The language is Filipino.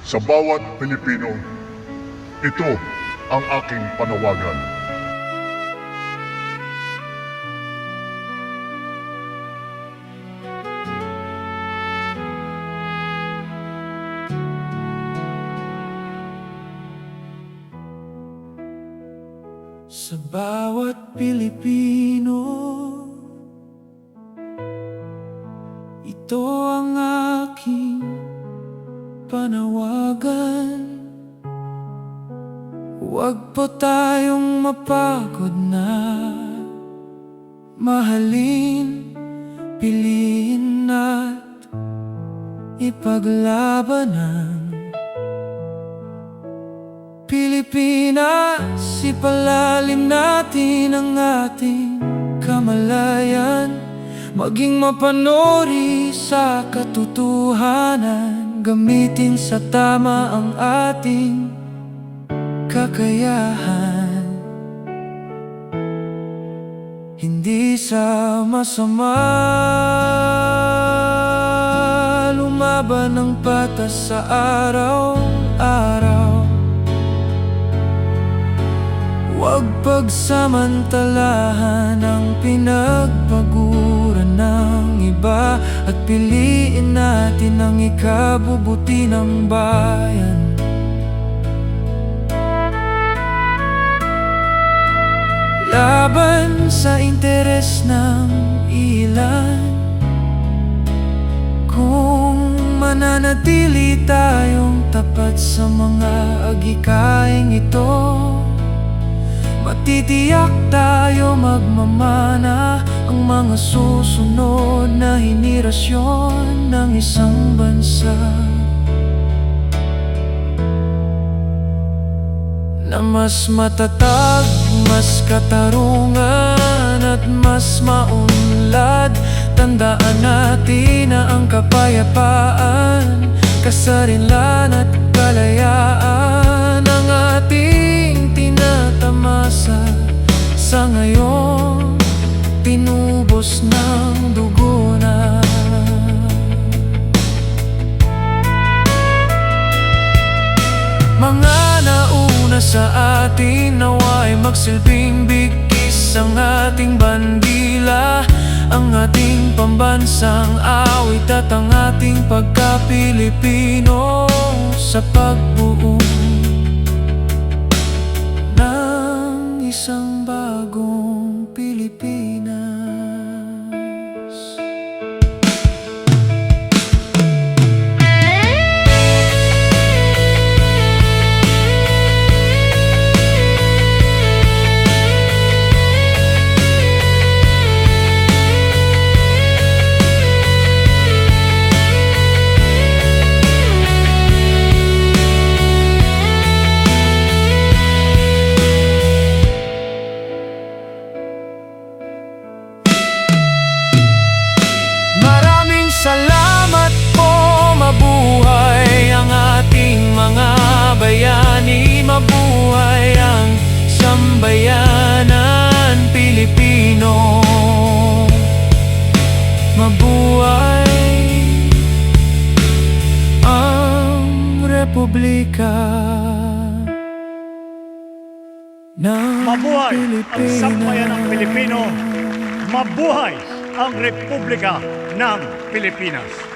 Sa bawat Pilipino, ito ang aking panawagan. Sa bawat Pilipino, ito ang aking panawagan. Huwag po tayong mapagod na mahalin, piliin at ipaglaban ang Pilipinas. Ipalalim natin ang ating kamalayan, maging mapanuri sa katotohanan, gamitin sa tama ang ating kakayahan. Hindi sa masama, lumaban ng patas sa araw-araw. Huwag pagsamantalahan ang pinagpaguran ng iba, at piliin natin ang ikabubuti ng bayan. Laban sa interes ng ilan, kung mananatili tayong tapat sa mga agikaing ito, matitiyak tayo magmamana ang mga susunod na henerasyon ng isang bansa na mas matatag, mas katarungan at mas maunlad. Tandaan natin na ang kapayapaan, kasarinlan at kalayaan ang ating tinatamasa. Sa ngayon, tinubos ng dugo na. Mga nauna sa atin nawa'y magsilbing bigkis ang ating bandila, ang ating pambansang awit at ang ating pagka-Pilipino sa pagbuo ng isang bagong Pilipinas. Salamat po, mabuhay ang ating mga bayani, mabuhay ang sambayanan Pilipino, mabuhay ang Republika ng Mabuhay ang Pilipinas. sambayanang Pilipino, mabuhay ang Republika ng Pilipinas.